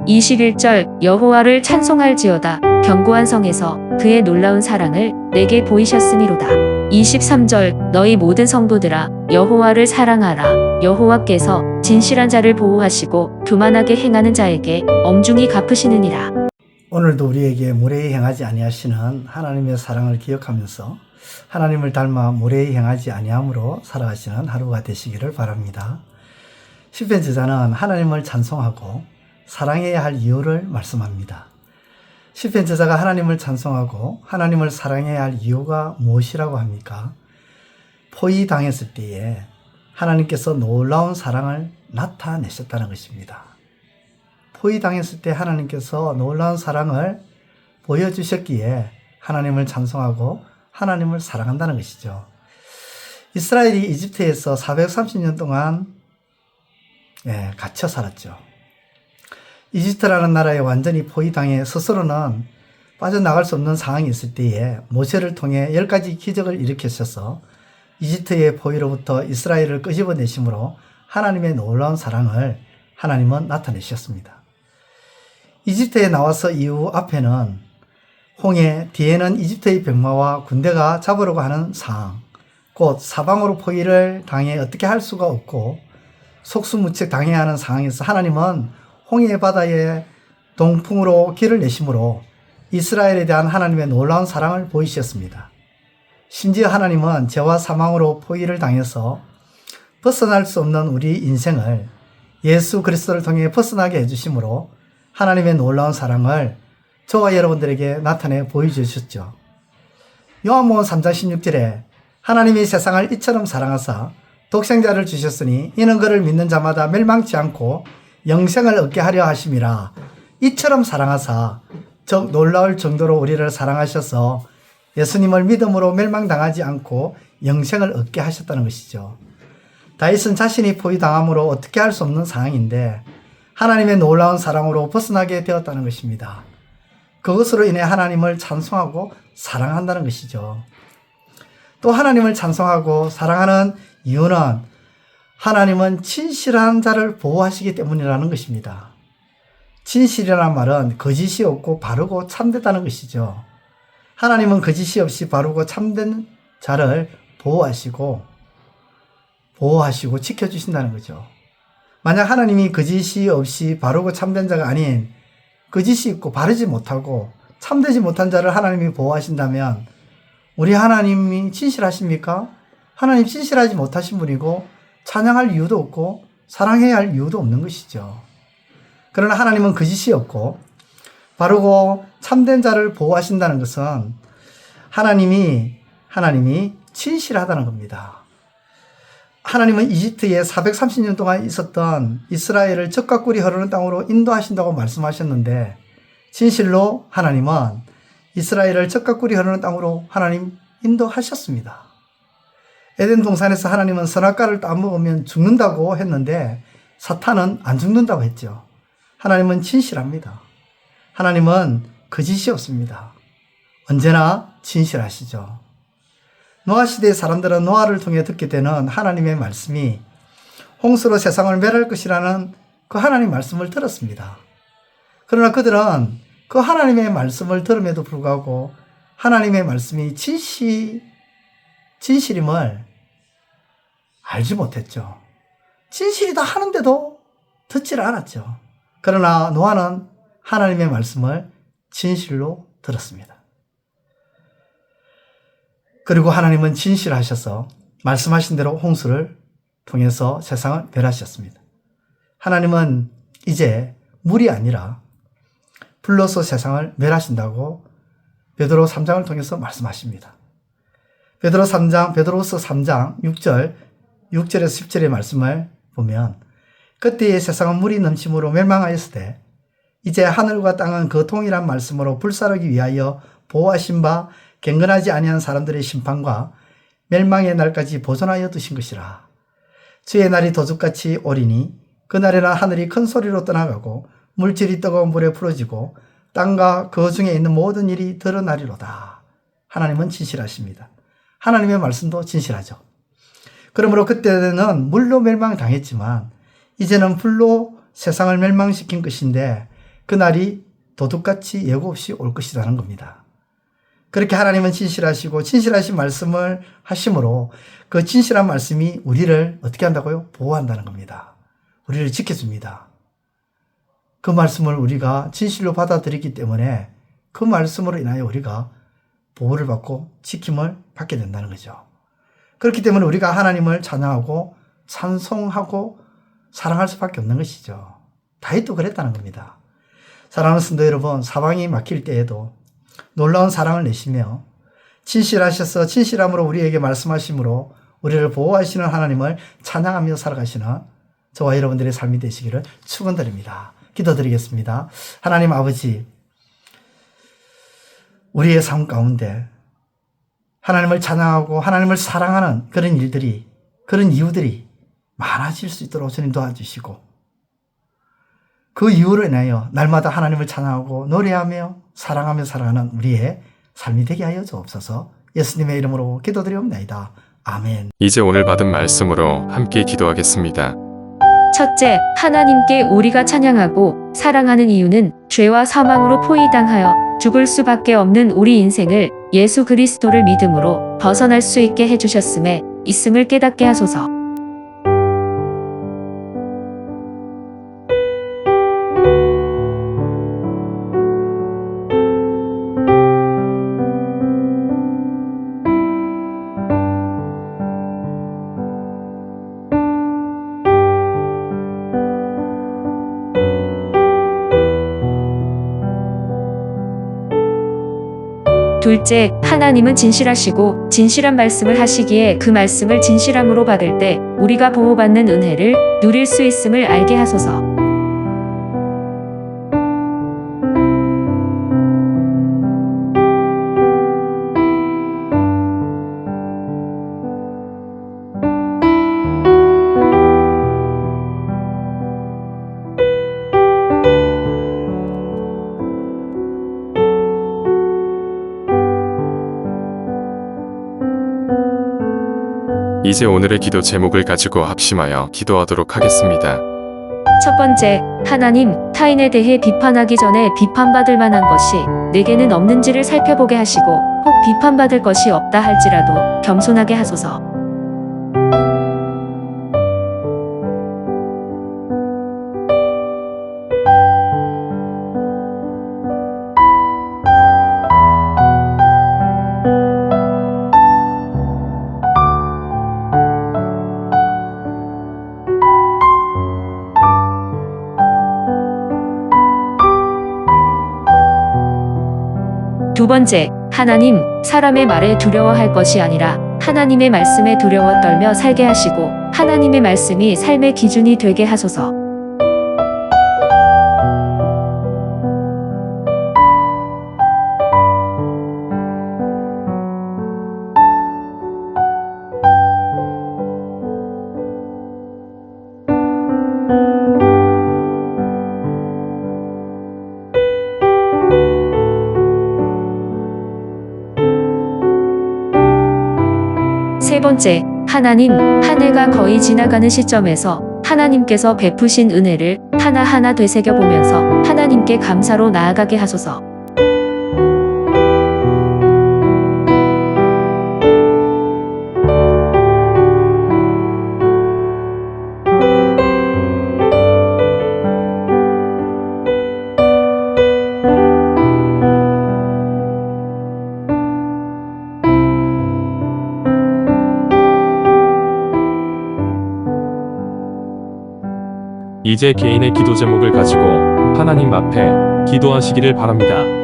21절 여호와를 찬송할지어다. 견고한 성에서 그의 놀라운 사랑을 내게 보이셨으니로다. 23절 너희 모든 성도들아 여호와를 사랑하라. 여호와께서 진실한 자를 보호하시고 교만하게 행하는 자에게 엄중히 갚으시느니라. 오늘도 우리에게 무례히 행하지 아니하시는 하나님의 사랑을 기억하면서 하나님을 닮아 무례히 행하지 아니함으로 살아가시는 하루가 되시기를 바랍니다. 시편 저자는 하나님을 찬송하고 사랑해야 할 이유를 말씀합니다. 시편 저자가 하나님을 찬송하고 하나님을 사랑해야 할 이유가 무엇이라고 합니까? 포위당했을 때에 하나님께서 놀라운 사랑을 나타내셨다는 것입니다. 포위당했을 때 하나님께서 놀라운 사랑을 보여주셨기에 하나님을 찬송하고 하나님을 사랑한다는 것이죠. 이스라엘이 이집트에서 430년 동안 갇혀 살았죠. 이집트라는 나라에 완전히 포위당해 스스로는 빠져나갈 수 없는 상황이 있을 때에 모세를 통해 10가지 기적을 일으키셔서 이집트의 포위로부터 이스라엘을 끄집어내심으로 하나님의 놀라운 사랑을 하나님은 나타내셨습니다. 이집트에 나와서 이후 앞에는 홍해, 뒤에는 이집트의 병마와 군대가 잡으려고 하는 상황, 곧 사방으로 포위를 당해 어떻게 할 수가 없고 속수무책 당해야 하는 상황에서 하나님은 홍해 바다에 동풍으로 길을 내심으로 이스라엘에 대한 하나님의 놀라운 사랑을 보이셨습니다. 심지어 하나님은 죄와 사망으로 포위를 당해서 벗어날 수 없는 우리 인생을 예수 그리스도를 통해 벗어나게 해주심으로 하나님의 놀라운 사랑을 저와 여러분들에게 나타내 보여주셨죠. 요한복음 3장 16절에 하나님이 세상을 이처럼 사랑하사 독생자를 주셨으니 이는 그를 믿는 자마다 멸망치 않고 영생을 얻게 하려 하심이라. 이처럼 사랑하사 즉 놀라울 정도로 우리를 사랑하셔서 예수님을 믿음으로 멸망당하지 않고 영생을 얻게 하셨다는 것이죠. 다윗은 자신이 포위당함으로 어떻게 할 수 없는 상황인데 하나님의 놀라운 사랑으로 벗어나게 되었다는 것입니다. 그것으로 인해 하나님을 찬송하고 사랑한다는 것이죠. 또 하나님을 찬송하고 사랑하는 이유는 하나님은 진실한 자를 보호하시기 때문이라는 것입니다. 진실이라는 말은 거짓이 없고 바르고 참되다는 것이죠. 하나님은 거짓이 없이 바르고 참된 자를 보호하시고 지켜주신다는 거죠. 만약 하나님이 거짓이 없이 바르고 참된 자가 아닌 거짓이 있고 바르지 못하고 참되지 못한 자를 하나님이 보호하신다면 우리 하나님이 진실하십니까? 하나님 진실하지 못하신 분이고 찬양할 이유도 없고 사랑해야 할 이유도 없는 것이죠. 그러나 하나님은 거짓이 없고 바르고 참된 자를 보호하신다는 것은 하나님이 진실하다는 겁니다. 하나님은 이집트에 430년 동안 있었던 이스라엘을 젖과 꿀이 흐르는 땅으로 인도하신다고 말씀하셨는데 진실로 하나님은 이스라엘을 젖과 꿀이 흐르는 땅으로 하나님 인도하셨습니다. 에덴 동산에서 하나님은 선악과를 따먹으면 죽는다고 했는데 사탄은 안 죽는다고 했죠. 하나님은 진실합니다. 하나님은 거짓이 없습니다. 언제나 진실하시죠. 노아 시대의 사람들은 노아를 통해 듣게 되는 하나님의 말씀이 홍수로 세상을 멸할 것이라는 그 하나님의 말씀을 들었습니다. 그러나 그들은 그 하나님의 말씀을 들음에도 불구하고 하나님의 말씀이 진실임을 알지 못했죠. 진실이다 하는데도 듣지를 않았죠. 그러나 노아는 하나님의 말씀을 진실로 들었습니다. 그리고 하나님은 진실하셔서 말씀하신 대로 홍수를 통해서 세상을 멸하셨습니다. 하나님은 이제 물이 아니라 불로서 세상을 멸하신다고 베드로 3장을 통해서 말씀하십니다. 베드로서 3장 6절에서 10절의 말씀을 보면 그때의 세상은 물이 넘침으로 멸망하였으되 이제 하늘과 땅은 그 동일한 말씀으로 불사르기 위하여 보호하신 바 경건하지 아니한 사람들의 심판과 멸망의 날까지 보존하여 두신 것이라. 주의 날이 도둑같이 오리니 그날에는 하늘이 큰 소리로 떠나가고 물질이 뜨거운 불에 풀어지고 땅과 그 중에 있는 모든 일이 드러나리로다. 하나님은 진실하십니다. 하나님의 말씀도 진실하죠. 그러므로 그때는 물로 멸망당했지만 이제는 불로 세상을 멸망시킨 것인데 그날이 도둑같이 예고 없이 올 것이라는 겁니다. 그렇게 하나님은 진실하시고 진실하신 말씀을 하심으로 그 진실한 말씀이 우리를 어떻게 한다고요? 보호한다는 겁니다. 우리를 지켜줍니다. 그 말씀을 우리가 진실로 받아들이기 때문에 그 말씀으로 인하여 우리가 보호를 받고 지킴을 받게 된다는 거죠. 그렇기 때문에 우리가 하나님을 찬양하고 찬송하고 사랑할 수밖에 없는 것이죠. 다윗도 그랬다는 겁니다. 사랑하는 성도 여러분, 사방이 막힐 때에도 놀라운 사랑을 내시며 진실하셔서 진실함으로 우리에게 말씀하심으로 우리를 보호하시는 하나님을 찬양하며 살아가시는 저와 여러분들의 삶이 되시기를 축원드립니다. 기도드리겠습니다. 하나님 아버지, 우리의 삶 가운데 하나님을 찬양하고 하나님을 사랑하는 그런 일들이, 그런 이유들이 많아질 수 있도록 주님 도와주시고 그 이유로 인하여 날마다 하나님을 찬양하고 노래하며 사랑하며 살아가는 우리의 삶이 되게 하여 주옵소서. 예수님의 이름으로 기도드리옵나이다. 아멘. 이제 오늘 받은 말씀으로 함께 기도하겠습니다. 첫째, 하나님께 우리가 찬양하고 사랑하는 이유는 죄와 사망으로 포위당하여 죽을 수밖에 없는 우리 인생을 예수 그리스도를 믿음으로 벗어날 수 있게 해주셨음에 있음을 깨닫게 하소서. 둘째, 하나님은 진실하시고 진실한 말씀을 하시기에 그 말씀을 진실함으로 받을 때 우리가 보호받는 은혜를 누릴 수 있음을 알게 하소서. 이제 오늘의 기도 제목을 가지고 합심하여 기도하도록 하겠습니다. 첫 번째, 하나님, 타인에 대해 비판하기 전에 비판받을 만한 것이 내게는 없는지를 살펴보게 하시고 혹 비판받을 것이 없다 할지라도 겸손하게 하소서. 두 번째, 하나님, 사람의 말에 두려워할 것이 아니라 하나님의 말씀에 두려워 떨며 살게 하시고 하나님의 말씀이 삶의 기준이 되게 하소서. 세 번째, 하나님, 한 해가 거의 지나가는 시점에서 하나님께서 베푸신 은혜를 하나하나 되새겨보면서 하나님께 감사로 나아가게 하소서. 이제 개인의 기도 제목을 가지고 하나님 앞에 기도하시기를 바랍니다.